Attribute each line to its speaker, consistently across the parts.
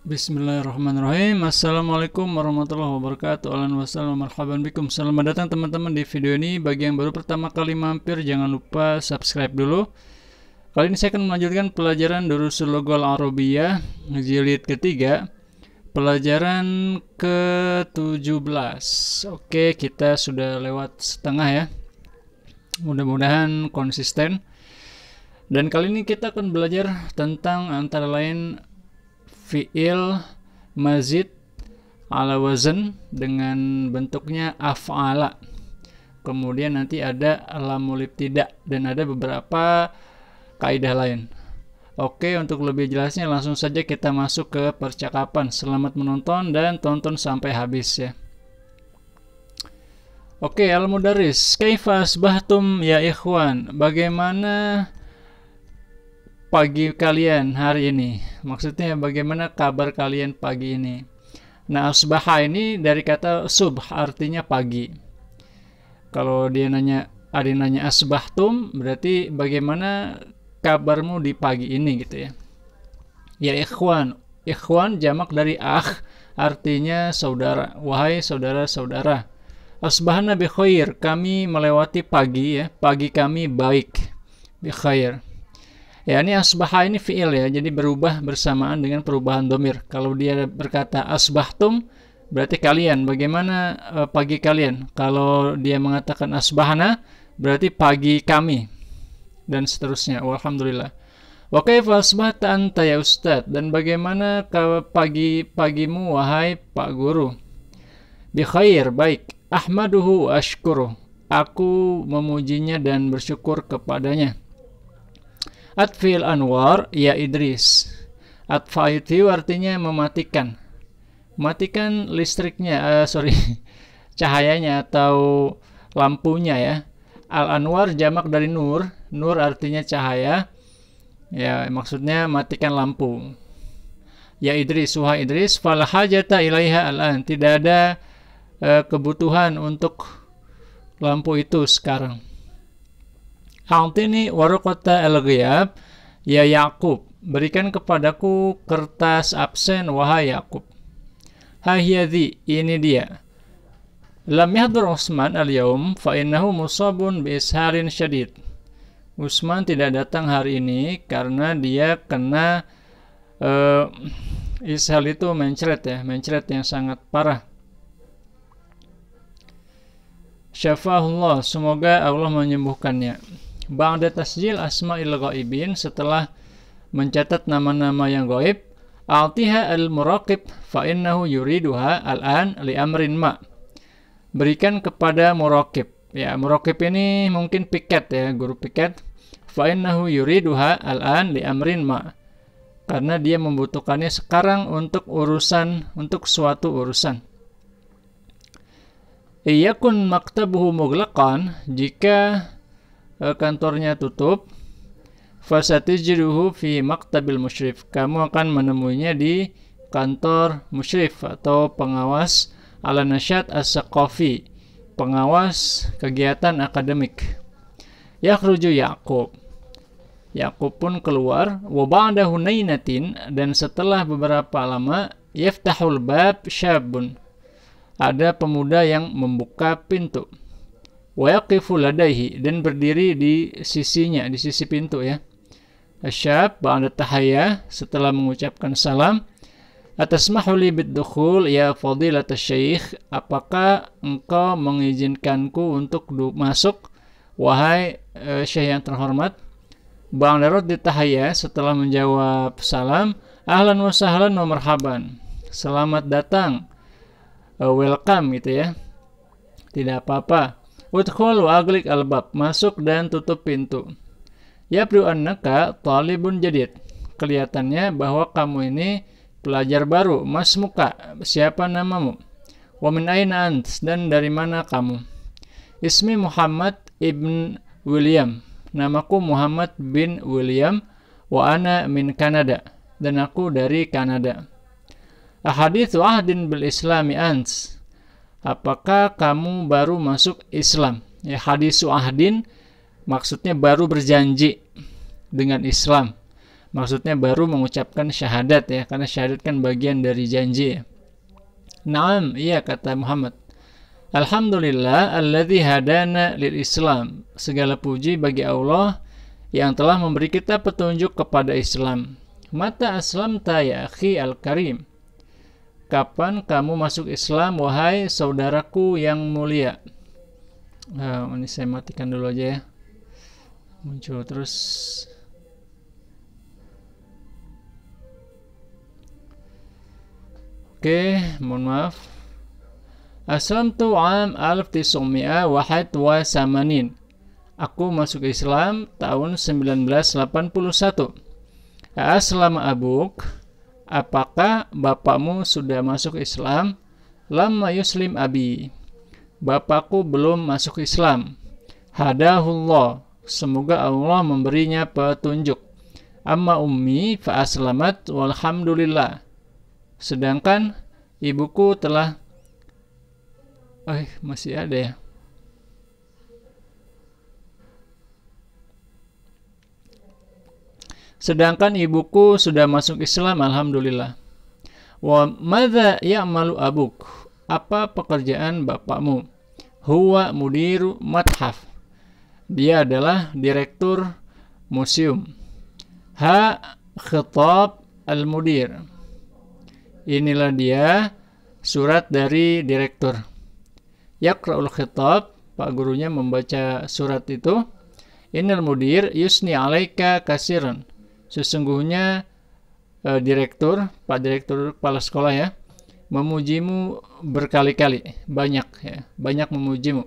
Speaker 1: Bismillahirrahmanirrahim. Assalamualaikum warahmatullahi wabarakatuh. Ahlan wa sahlan wa marhaban bikum. Selamat datang teman-teman di video ini. Bagi yang baru pertama kali mampir, jangan lupa subscribe dulu. Kali ini saya akan melanjutkan pelajaran Durusul Lughal Arabiyah jilid ketiga, pelajaran ke-17. Oke, kita sudah lewat setengah ya. Mudah-mudahan konsisten. Dan kali ini kita akan belajar tentang antara lain fi'il mazid ala wazn dengan bentuknya af'ala. Kemudian nanti ada lamul ibtida dan ada beberapa kaidah lain. Oke, untuk lebih jelasnya langsung saja kita masuk ke percakapan. Selamat menonton dan tonton sampai habis ya. Oke, al-mudarris, kaifa asbahtum ya ikhwan? Bagaimana pagi kalian hari ini? Maksudnya bagaimana kabar kalian pagi ini? Nah, asbaha ini dari kata subh, artinya pagi. Kalau dia nanya, ada yang nanya asbahtum, berarti bagaimana kabarmu di pagi ini gitu ya. Ya ikhwan, ikhwan jamak dari akh, artinya saudara. Wahai saudara-saudara. Asbahna bi khair, kami melewati pagi ya, pagi kami baik. Bi khair. Ya, ini asbaha ini fi'il ya, jadi berubah bersamaan dengan perubahan domir. Kalau dia berkata asbahtum, berarti kalian. Bagaimana pagi kalian? Kalau dia mengatakan asbahna, berarti pagi kami. Dan seterusnya. Walhamdulillah. Wa kaifa asbahta anta ya ustad? Dan bagaimana pagi-pagimu wahai Pak Guru? Bi khair, baik. Ahmaduhu wa ashkuruh. Aku memujinya dan bersyukur kepadanya. Atfil anwar ya Idris. Atfa itu artinya mematikan. Matikan listriknya, cahayanya atau lampunya ya. Al anwar jamak dari nur. Nur artinya cahaya. Ya, maksudnya matikan lampu. Ya Idris, wahai Idris, fal hajata ilaiha al-an. Tidak ada kebutuhan untuk lampu itu sekarang. A'tini waraqata al-ghiyab ya Yakub, berikan kepadaku kertas absen wahai Yakub. Hahyadhi, ini dia. Lam yahdur Utsman al-yaum fa innahu musabun bi ishalin syadid. Utsman tidak datang hari ini karena dia kena ishal itu mencret ya, mencret yang sangat parah. Syafahullah, semoga Allah menyembuhkannya. Ba'da tasjil asma'il ghaibin, setelah mencatat nama-nama yang gaib, a'tiha al-muraqib fa innahu yuriduha al-an li amrin ma. Berikan kepada muraqib. Ya, muraqib ini mungkin piket ya, guru piket. Fa innahu yuriduha al-an li amrin ma. Karena dia membutuhkannya sekarang untuk suatu urusan. Iyakun maktabuhu mughlaqan, jika kantornya tutup, fasatijiduhu fi maktabil musyrif, kamu akan menemuinya di kantor musyrif atau pengawas ala nasyat as-saqafi, pengawas kegiatan akademik. Yakhruju Yaqub, Yaqub pun keluar. Wa ba'da hunainatin, dan setelah beberapa lama, yaftahul bab syabun, ada pemuda yang membuka pintu. Wa yaqifu ladaihi, dan berdiri di sisinya, di sisi pintu ya. Asyab ba'da tahiyya, setelah mengucapkan salam. Atasmahu li bid-dukhul ya fadilatas syekh, apakah engkau mengizinkanku untuk masuk wahai syekh yang terhormat? Ba'da raddi tahiyya, setelah menjawab salam. Ahlan wa sahlan wa marhaban, selamat datang, welcome gitu ya, tidak apa-apa. Udkhul wa aglik al-bab, masuk dan tutup pintu. Yabdu annaka talibun jadid, kelihatannya bahwa kamu ini pelajar baru. Masmuka, siapa namamu? Wa min aina ant, dan dari mana kamu? Ismi Muhammad ibn William, namaku Muhammad bin William. Wa ana min Kanada, dan aku dari Kanada. Ahadithu ahdin bil islami ant, apakah kamu baru masuk Islam? Ya, hadisu ahdin maksudnya baru berjanji dengan Islam. Maksudnya baru mengucapkan syahadat ya, karena syahadat kan bagian dari janji ya. Naam, iya kata Muhammad. Alhamdulillah alladzi hadana lil Islam. Segala puji bagi Allah yang telah memberi kita petunjuk kepada Islam. Mata aslamta ya akhi al-karim. Kapan kamu masuk Islam wahai saudaraku yang mulia? Ini saya matikan dulu aja ya. Muncul terus. Oke, mohon maaf. Aslamtu am 1981. Aku masuk Islam tahun 1981. Aslama abuk. Apakah bapakmu sudah masuk Islam? Lamma yuslim abi. Bapakku belum masuk Islam. Hadahullah. Semoga Allah memberinya petunjuk. Amma ummi fa aslamat walhamdulillah. Sedangkan ibuku telah masih ada ya. Sedangkan ibuku sudah masuk Islam, alhamdulillah. Wa madza ya'malu abuk? Apa pekerjaan bapakmu? Huwa mudiru mathaf. Dia adalah direktur museum. Ha khitab al-mudir. Inilah dia surat dari direktur. Yaqra'ul khitab, Pak gurunya membaca surat itu. Innal mudir yusni 'alaika kasiran. Sesungguhnya direktur, Pak direktur kepala sekolah ya, memujimu berkali-kali, banyak ya, banyak memujimu.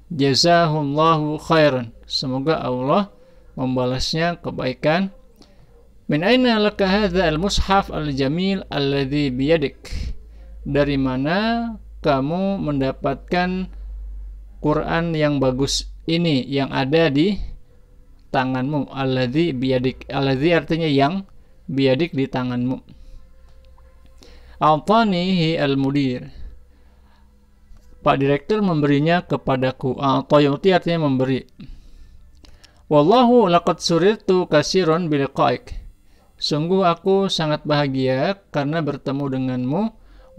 Speaker 1: Jazahullahu khairan. Semoga Allah membalasnya kebaikan. Min aina laka hadza al-mushaf al-jamil alladhi biyadik? Dari mana kamu mendapatkan Quran yang bagus ini yang ada di tanganmu? Alladhi biyadik. Alladhi artinya yang, biyadik di tanganmu. A'tanihi al-mudir. Pak direktur memberinya kepadaku. A'tayuti artinya memberi. Wallahu laqad surirtu kasiron biliqaik. Sungguh aku sangat bahagia karena bertemu denganmu.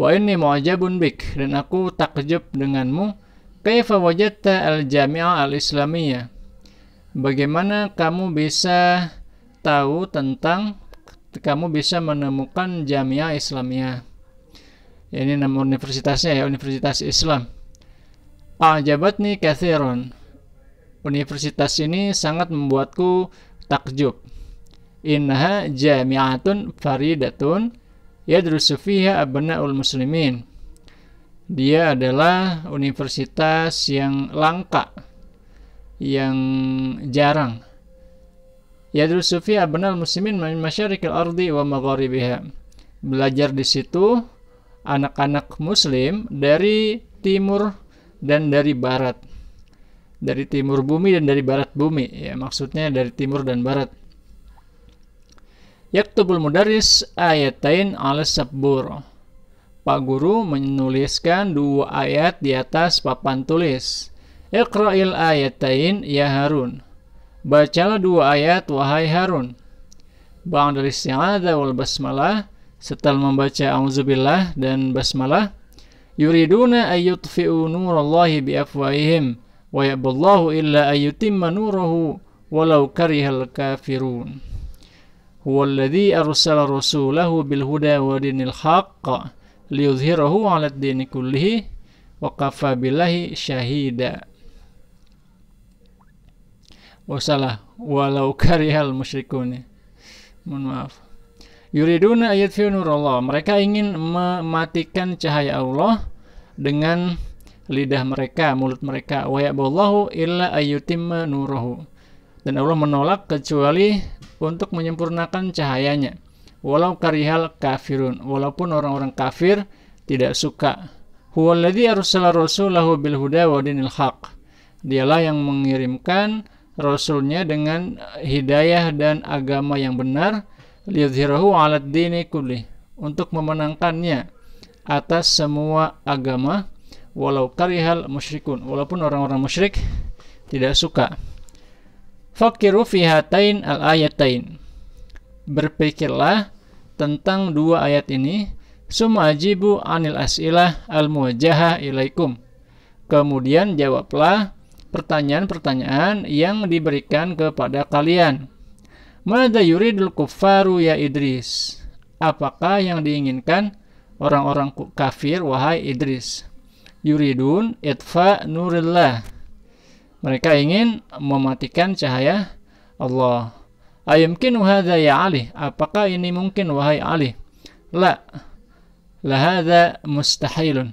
Speaker 1: Wa inni mu'ajabun bik. Dan aku takjub denganmu. Kaifa wajadta al-jami'ah al-islamiyah? Bagaimana kamu bisa tahu tentang, kamu bisa menemukan Jami'ah Islamiyah? Ini nama universitasnya ya, Universitas Islam. A'jabatni katsiran. Universitas ini sangat membuatku takjub. Innaha jami'atun faridatun yadrusu fiha abna'ul muslimin. Dia adalah universitas yang langka, yang jarang. Yadrusu fiha abna'ul muslimin min masyariqil ardi wa magharibiha. Belajar di situ anak-anak muslim dari timur dan dari barat. Dari timur bumi dan dari barat bumi, ya maksudnya dari timur dan barat. Yaktubul mudarris ayatain 'ala sabbur. Pak guru menuliskan 2 ayat di atas papan tulis. Iqra'il ayatain ya Harun. Bacalah 2 ayat wahai Harun. Ba'dal isti'adzah wal basmalah, setelah membaca auzubillah dan basmalah. Yuriduna ayyutfi'u nurallahi biafwahihim wa ya'ballahu illa ayyutimma nurahu walau karihal kafirun. Huwallazi arsala rasulahu bil huda wa dinil haqq liyudhhirahu 'alad dini kullihi wa kafa billahi syahida. Wasalah walau karihal musyrikun. Mohon maaf. Yuriduna ayatfi'u nurallah. Mereka ingin mematikan cahaya Allah dengan lidah mereka, mulut mereka. Wa ya'ballahu illa ayyutimma nurahu. Dan Allah menolak kecuali untuk menyempurnakan cahayanya. Walau karihal kafirun, walaupun orang-orang kafir tidak suka. Huwallazi arsala rasulahu bil huda wa dinil haqq. Dialah yang mengirimkan rasulnya dengan hidayah dan agama yang benar, liyudhhirahu 'alad dini kulli, untuk memenangkannya atas semua agama, walau karihal musyrikun, walaupun orang-orang musyrik tidak suka. Fakiru fi hatain al-ayatain. berpikirlah tentang dua ayat ini, summa ajibu anil as'ilah al-muwajjahah ilaikum. Kemudian jawablah pertanyaan-pertanyaan yang diberikan kepada kalian. Madza yuridul kuffaru ya Idris? Apakah yang diinginkan orang-orang kafir wahai Idris? Yuridun itfa nurillah. Mereka ingin mematikan cahaya Allah. Ayumkinu hadza ya Ali? Apakah ini mungkin wahai Ali? La hadza mustahilun.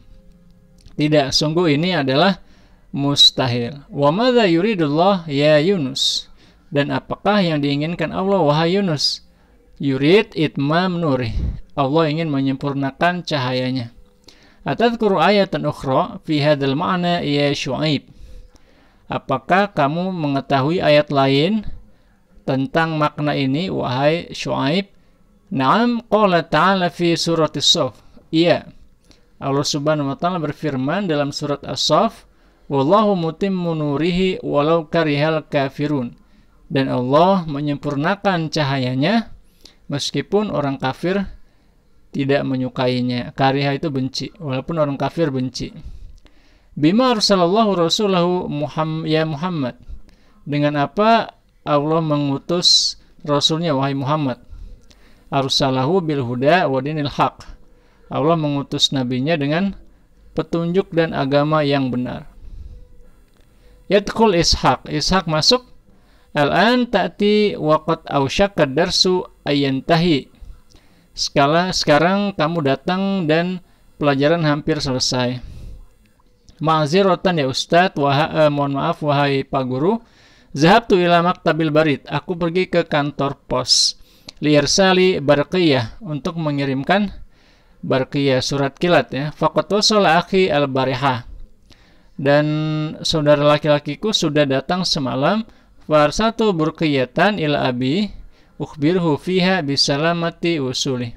Speaker 1: Tidak, sungguh ini adalah mustahil. Wa madza yuridullah ya Yunus? Dan apakah yang diinginkan Allah wahai Yunus? Yurid itmam nurih. Allah ingin menyempurnakan cahayanya. Atadhkuru ayatan ukhra fi hadzal ma'na ya Syuaib? Apakah kamu mengetahui ayat lain tentang makna ini wahai Syuaib? Na'am, qala ta'ala fi surat As-Saff. Iya, Allah Subhanahu wa taala berfirman dalam surat As-Saff, wallahu mutimmu nurihi walau karihal kafirun. Dan Allah menyempurnakan cahayanya meskipun orang kafir tidak menyukainya. Kariha itu benci, walaupun orang kafir benci. Bima arsalallahu rasulahu ya Muhammad. Dengan apa Allah mengutus rasulnya wahai Muhammad? Arsalahu bil huda wa dinil haq. Allah mengutus nabinya dengan petunjuk dan agama yang benar. Yadkhul Ishaq. Ishaq masuk. Al-an ta'ti waqad awsyaka darsu ayyantahi. Sekarang kamu datang dan pelajaran hampir selesai. Ma'ziratan ya Ustadz, mohon maaf wahai Pak Guru. Zahabtu ila maktabil barid. Aku pergi ke kantor pos. Liirsali barqiyah, untuk mengirimkan barqiyah, surat kilat ya. Faqad wasala akhi al-barihah. Dan saudara laki-lakiku sudah datang semalam. Farsatu burqiyatan ila abi ukhbirhu fiha bisalamati usuli.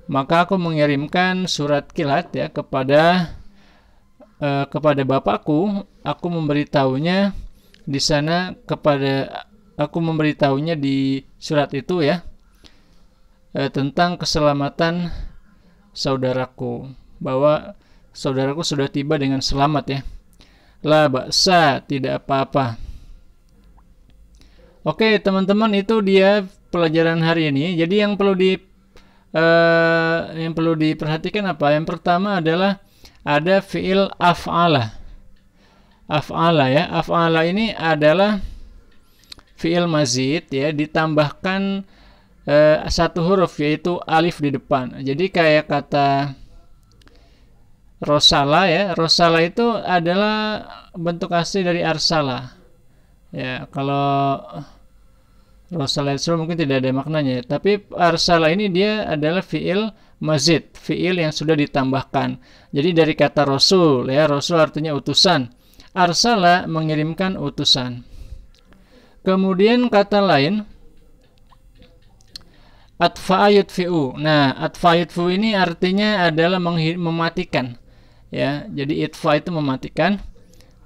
Speaker 1: Maka aku mengirimkan surat kilat ya kepada bapakku. Aku memberitahunya di sana aku memberitahunya di surat itu ya tentang keselamatan saudaraku, bahwa saudaraku sudah tiba dengan selamat ya. La ba'sa, tidak apa-apa. Oke teman-teman, itu dia pelajaran hari ini. Jadi yang perlu diperhatikan apa? Yang pertama adalah ada fi'il af'ala. Af'ala ya. Af'ala ini adalah fi'il mazid ya, ditambahkan satu huruf yaitu alif di depan. Jadi kayak kata rosala ya. Rosala itu adalah bentuk asli dari arsala. Ya, kalau rosala itu mungkin tidak ada maknanya, tapi arsala ini dia adalah fi'il mazid, fi'il yang sudah ditambahkan. Jadi dari kata rasul ya, rasul artinya utusan. Arsala mengirimkan utusan. Kemudian kata lain atfa'a yudfi'u. Nah, atfa'a yudfi'u ini artinya adalah mematikan. Ya, jadi itfa itu mematikan.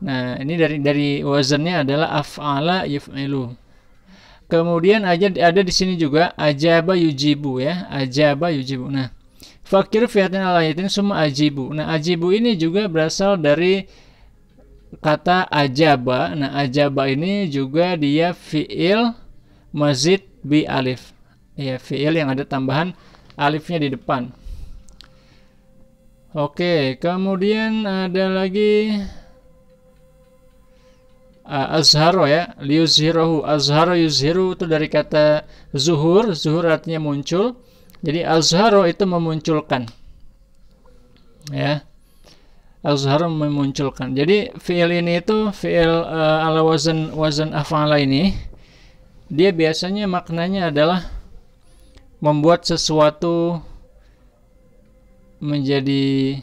Speaker 1: Nah, ini dari wazannya adalah af'ala yuf'ilu. Kemudian ada di sini juga ajaba yujibu ya, ajaba yujibu. Nah, fakir fi'atin al-ayatin summa ajibu. Nah, ajibu ini juga berasal dari kata ajaba. Nah, ajaba ini juga dia fi'il mazid bi alif. Ya, fi'il yang ada tambahan alifnya di depan. Oke, kemudian ada lagi azharo ya, liyuzhirahu. Azharo yuzhiru itu dari kata zuhur. Zuhur artinya muncul. Jadi azharo itu memunculkan. Ya. Azharo memunculkan. Jadi fi'il ini itu fi'il ala wazan af'ala ini, dia biasanya maknanya adalah membuat sesuatu menjadi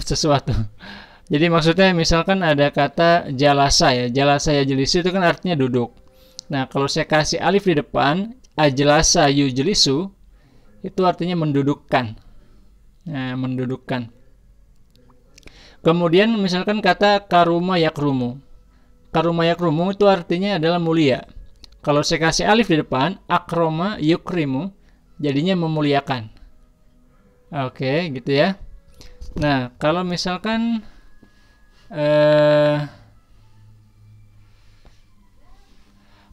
Speaker 1: sesuatu. Jadi maksudnya misalkan ada kata jalasa ya, jalasa ya jelisu itu kan artinya duduk. Nah, kalau saya kasih alif di depan, ajlasa yujlisu, itu artinya mendudukkan. Nah, mendudukkan. Kemudian misalkan kata karuma yakrumu. Karuma yakrumu itu artinya adalah mulia. Kalau saya kasih alif di depan, akroma yukrimu, jadinya memuliakan. Oke, gitu ya. Nah, kalau misalkan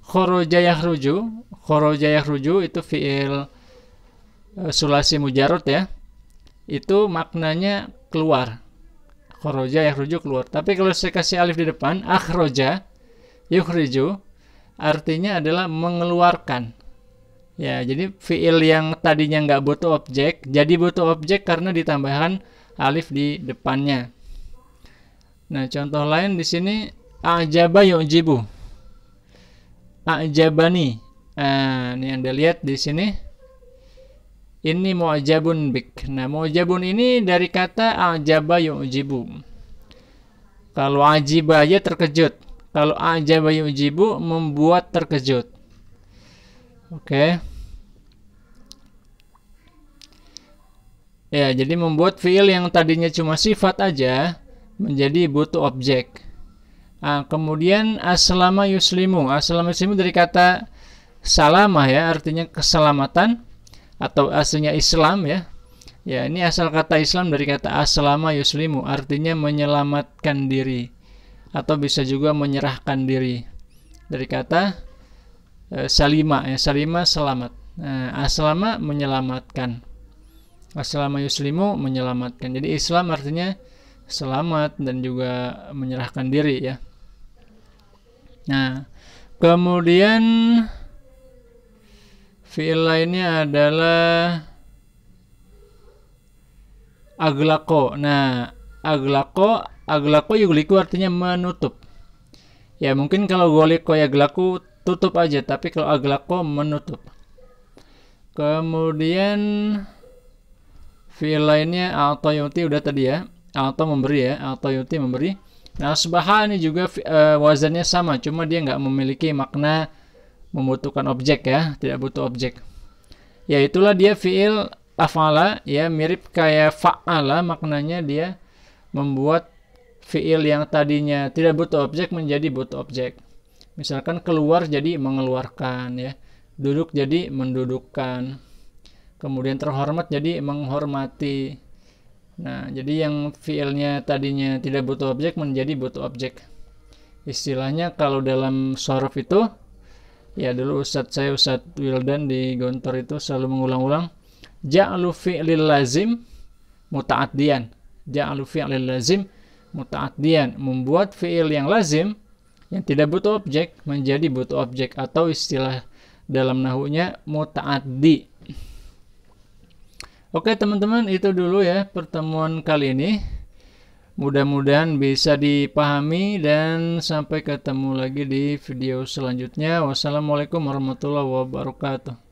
Speaker 1: khoroja yakhruju itu fiil sulasi mujarrad ya. Itu maknanya keluar. Khoroja yakhruju keluar. Tapi kalau saya kasih alif di depan, akhroja yukhriju, artinya adalah mengeluarkan. Ya, jadi fiil yang tadinya nggak butuh objek, jadi butuh objek karena ditambahkan alif di depannya. Nah, contoh lain di sini a'jaba yu'jibu. A'jabani. Nah, ini Anda lihat di sini. Ini mu'jabun bik. Nah, mu'jabun ini dari kata a'jaba yu'jibu. Kalau ajiba aja terkejut. Kalau a'jaba yu'jibu membuat terkejut. Oke. Ya, jadi membuat fiil yang tadinya cuma sifat aja menjadi butuh objek. Nah, kemudian aslama yuslimu. Aslama yuslimu dari kata salamah ya, artinya keselamatan atau aslinya Islam ya. Ya, ini asal kata Islam dari kata aslama yuslimu, artinya menyelamatkan diri atau bisa juga menyerahkan diri. Dari kata salima ya, salima selamat. Nah, aslama menyelamatkan. Aslama yuslimu menyelamatkan. Jadi Islam artinya selamat dan juga menyerahkan diri ya. Nah, kemudian fiil lainnya adalah aglaqo. Nah, aglaqo yugliku artinya menutup. Ya, mungkin kalau goliko yaglaku tutup aja, tapi kalau aglaqo menutup. Kemudian fiil lainnya a'tayuti udah tadi ya. A'ta memberi ya, a'tayuti memberi. Nah, asbaha ini juga wazannya sama, cuma dia nggak memiliki makna membutuhkan objek ya, tidak butuh objek. Ya, itulah dia fiil af'ala ya, mirip kayak fa'ala, maknanya dia membuat fiil yang tadinya tidak butuh objek menjadi butuh objek. Misalkan keluar jadi mengeluarkan ya, duduk jadi mendudukkan, kemudian terhormat jadi menghormati. Nah, jadi yang fiilnya tadinya tidak butuh objek menjadi butuh objek. Istilahnya kalau dalam shorof itu, ya dulu Ustadz Wildan di Gontor itu selalu mengulang-ulang, ja'lu fi'lil lazim muta'addiyan. Ja'lu fi'lil lazim muta'addiyan, membuat fi'il yang lazim yang tidak butuh objek menjadi butuh objek, atau istilah dalam nahunya muta'addi. Oke teman-teman, itu dulu ya pertemuan kali ini. Mudah-mudahan bisa dipahami dan sampai ketemu lagi di video selanjutnya. Wassalamualaikum warahmatullahi wabarakatuh.